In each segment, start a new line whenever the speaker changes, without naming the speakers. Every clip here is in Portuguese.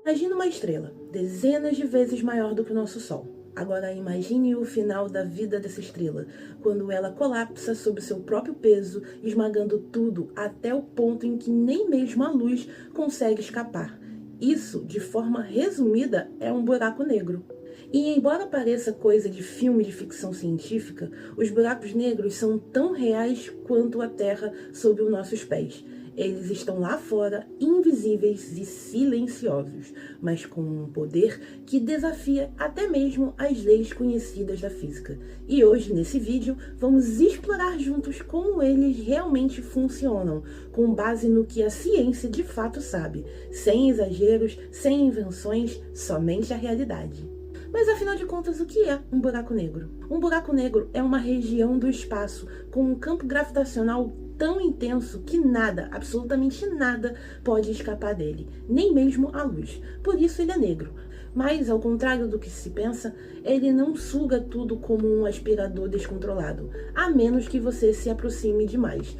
Imagine uma estrela, dezenas de vezes maior do que o nosso Sol. Agora imagine o final da vida dessa estrela, quando ela colapsa sob seu próprio peso, esmagando tudo até o ponto em que nem mesmo a luz consegue escapar. Isso, de forma resumida, é um buraco negro. E embora pareça coisa de filme de ficção científica, os buracos negros são tão reais quanto a Terra sob os nossos pés. Eles estão lá fora, invisíveis e silenciosos, mas com um poder que desafia até mesmo as leis conhecidas da física. E hoje, nesse vídeo, vamos explorar juntos como eles realmente funcionam, com base no que a ciência de fato sabe, sem exageros, sem invenções, somente a realidade. Mas afinal de contas, o que é um buraco negro? Um buraco negro é uma região do espaço com um campo gravitacional tão intenso que nada, absolutamente nada, pode escapar dele, nem mesmo a luz. Por isso ele é negro. Mas, ao contrário do que se pensa, ele não suga tudo como um aspirador descontrolado, a menos que você se aproxime demais.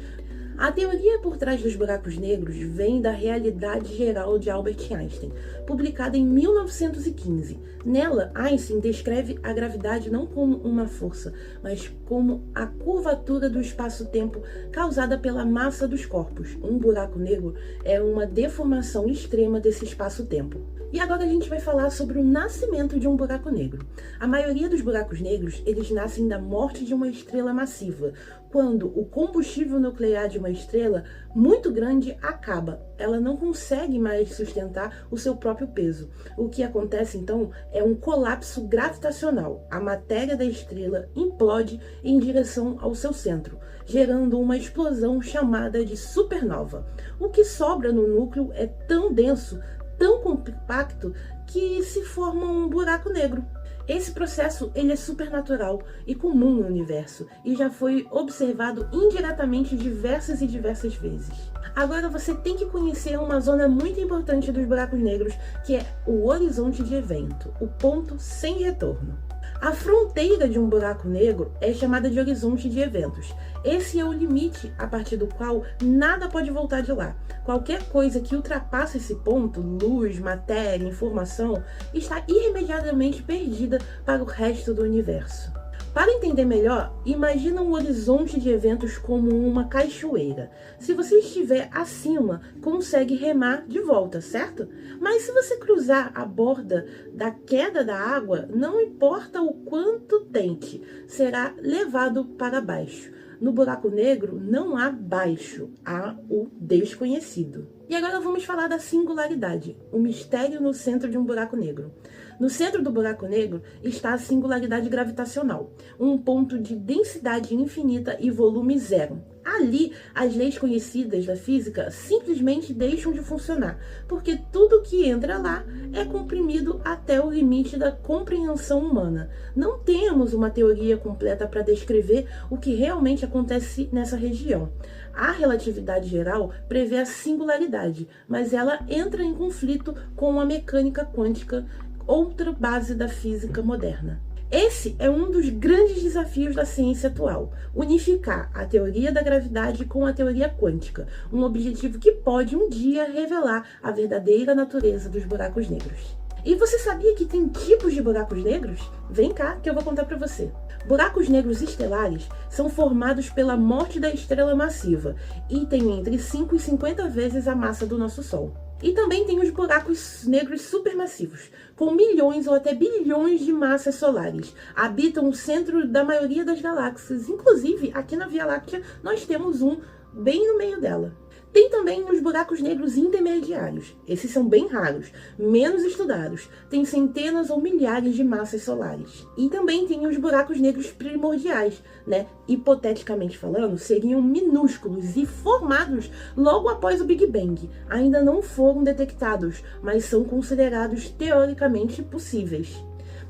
A teoria por trás dos buracos negros vem da Realidade Geral de Albert Einstein, publicada em 1915. Nela, Einstein descreve a gravidade não como uma força, mas como a curvatura do espaço-tempo causada pela massa dos corpos. Um buraco negro é uma deformação extrema desse espaço-tempo. E agora a gente vai falar sobre o nascimento de um buraco negro. A maioria dos buracos negros, eles nascem da morte de uma estrela massiva, quando o combustível nuclear de uma estrela muito grande acaba. Ela não consegue mais sustentar o seu próprio peso. O que acontece então é um colapso gravitacional. A matéria da estrela implode em direção ao seu centro, gerando uma explosão chamada de supernova. O que sobra no núcleo é tão denso, tão compacto, que se forma um buraco negro. Esse processo ele é supernatural e comum no universo e já foi observado indiretamente diversas vezes. Agora você tem que conhecer uma zona muito importante dos buracos negros, que é o horizonte de evento, o ponto sem retorno. A fronteira de um buraco negro é chamada de horizonte de eventos. Esse é o limite a partir do qual nada pode voltar de lá. Qualquer coisa que ultrapassa esse ponto, luz, matéria, informação, está irremediadamente perdida para o resto do universo. Para entender melhor, imagina um horizonte de eventos como uma cachoeira. Se você estiver acima, consegue remar de volta, certo? Mas se você cruzar a borda da queda da água, não importa o quanto tente, será levado para baixo. No buraco negro não há baixo, há o desconhecido. E agora vamos falar da singularidade, o mistério no centro de um buraco negro. No centro do buraco negro está a singularidade gravitacional, um ponto de densidade infinita e volume zero. Ali, as leis conhecidas da física simplesmente deixam de funcionar, porque tudo que entra lá é comprimido até o limite da compreensão humana. Não temos uma teoria completa para descrever o que realmente acontece nessa região. A relatividade geral prevê a singularidade, mas ela entra em conflito com a mecânica quântica, outra base da física moderna. Esse é um dos grandes desafios da ciência atual, unificar a teoria da gravidade com a teoria quântica, um objetivo que pode um dia revelar a verdadeira natureza dos buracos negros. E você sabia que tem tipos de buracos negros? Vem cá que eu vou contar para você. Buracos negros estelares são formados pela morte da estrela massiva e têm entre 5 e 50 vezes a massa do nosso Sol. E também tem os buracos negros supermassivos, com milhões ou até bilhões de massas solares. Habitam o centro da maioria das galáxias, inclusive aqui na Via Láctea nós temos um bem no meio dela. Tem também os buracos negros intermediários. Esses são bem raros, menos estudados. Tem centenas ou milhares de massas solares. E também tem os buracos negros primordiais, né? Hipoteticamente falando, seriam minúsculos e formados logo após o Big Bang. Ainda não foram detectados, mas são considerados teoricamente possíveis.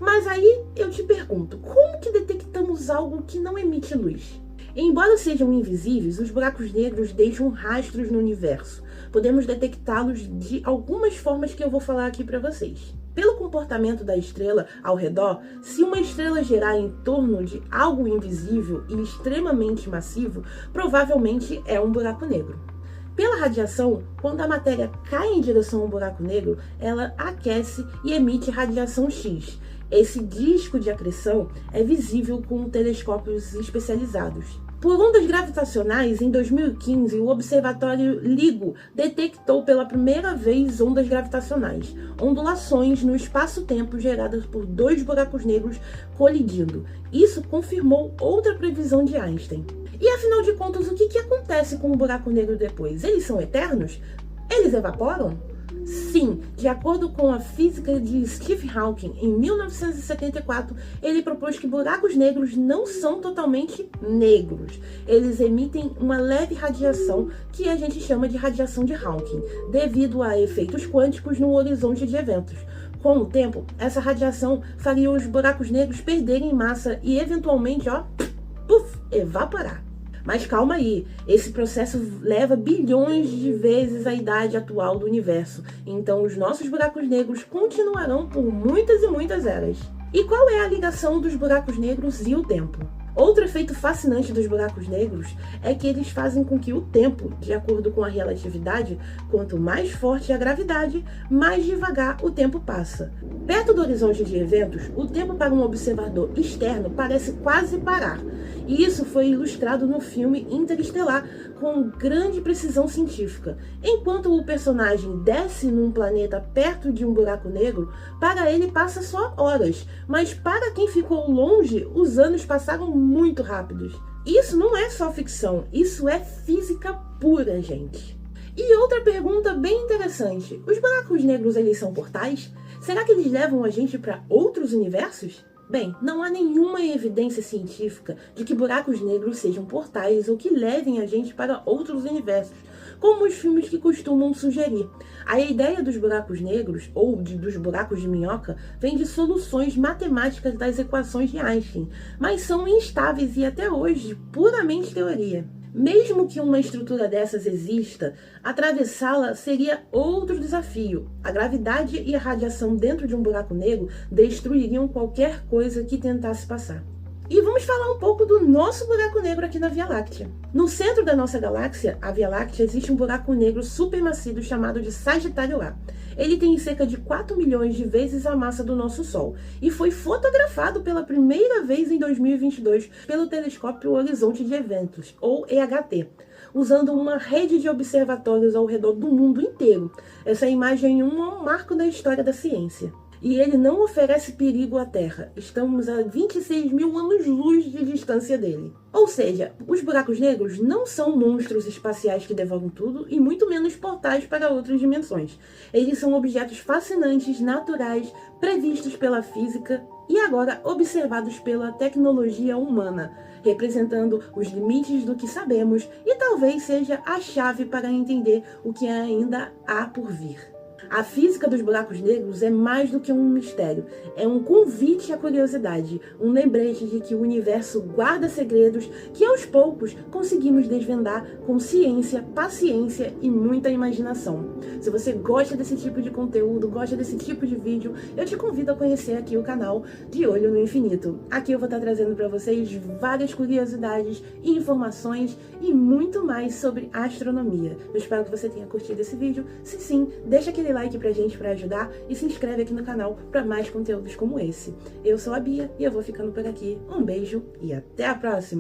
Mas aí eu te pergunto, como que detectamos algo que não emite luz? Embora sejam invisíveis, os buracos negros deixam rastros no universo. Podemos detectá-los de algumas formas que eu vou falar aqui para vocês. Pelo comportamento da estrela ao redor, se uma estrela girar em torno de algo invisível e extremamente massivo, provavelmente é um buraco negro. Pela radiação, quando a matéria cai em direção ao buraco negro, ela aquece e emite radiação X. Esse disco de acreção é visível com telescópios especializados. Por ondas gravitacionais, em 2015, o observatório LIGO detectou pela primeira vez ondas gravitacionais, ondulações no espaço-tempo geradas por dois buracos negros colidindo. Isso confirmou outra previsão de Einstein. E afinal de contas, o que acontece com o buraco negro depois? Eles são eternos? Eles evaporam? Sim, de acordo com a física de Stephen Hawking, em 1974, ele propôs que buracos negros não são totalmente negros. Eles emitem uma leve radiação que a gente chama de radiação de Hawking, devido a efeitos quânticos no horizonte de eventos. Com o tempo, essa radiação faria os buracos negros perderem massa e eventualmente, evaporar. Mas calma aí, esse processo leva bilhões de vezes a idade atual do universo, então os nossos buracos negros continuarão por muitas e muitas eras. E qual é a ligação dos buracos negros e o tempo? Outro efeito fascinante dos buracos negros é que eles fazem com que o tempo, de acordo com a relatividade, quanto mais forte a gravidade, mais devagar o tempo passa. Perto do horizonte de eventos, o tempo para um observador externo parece quase parar. E isso foi ilustrado no filme Interestelar com grande precisão científica. Enquanto o personagem desce num planeta perto de um buraco negro, para ele passa só horas, mas para quem ficou longe, os anos passaram muito rápidos. Isso não é só ficção, isso é física pura, gente. E outra pergunta bem interessante, os buracos negros eles são portais? Será que eles levam a gente para outros universos? Bem, não há nenhuma evidência científica de que buracos negros sejam portais ou que levem a gente para outros universos, como os filmes que costumam sugerir. A ideia dos buracos negros, ou dos buracos de minhoca, vem de soluções matemáticas das equações de Einstein, mas são instáveis e até hoje puramente teoria. Mesmo que uma estrutura dessas exista, atravessá-la seria outro desafio. A gravidade e a radiação dentro de um buraco negro destruiriam qualquer coisa que tentasse passar. E vamos falar um pouco do nosso buraco negro aqui na Via Láctea. No centro da nossa galáxia, a Via Láctea, existe um buraco negro supermassivo chamado de Sagitário A. Ele tem cerca de 4 milhões de vezes a massa do nosso Sol e foi fotografado pela primeira vez em 2022 pelo telescópio Horizonte de Eventos, ou EHT, usando uma rede de observatórios ao redor do mundo inteiro. Essa imagem é um marco da história da ciência. E ele não oferece perigo à Terra. Estamos a 26 mil anos-luz de distância dele. Ou seja, os buracos negros não são monstros espaciais que devoram tudo e muito menos portais para outras dimensões. Eles são objetos fascinantes, naturais, previstos pela física e agora observados pela tecnologia humana, representando os limites do que sabemos e talvez seja a chave para entender o que ainda há por vir. A física dos buracos negros é mais do que um mistério, é um convite à curiosidade, um lembrete de que o universo guarda segredos que aos poucos conseguimos desvendar com ciência, paciência e muita imaginação. Se você gosta desse tipo de conteúdo, gosta desse tipo de vídeo, eu te convido a conhecer aqui o canal De Olho no Infinito. Aqui eu vou estar trazendo para vocês várias curiosidades, informações e muito mais sobre astronomia. Eu espero que você tenha curtido esse vídeo. Se sim, deixa aquele like pra gente para ajudar e se inscreve aqui no canal para mais conteúdos como esse. Eu sou a Bia e eu vou ficando por aqui. Um beijo e até a próxima!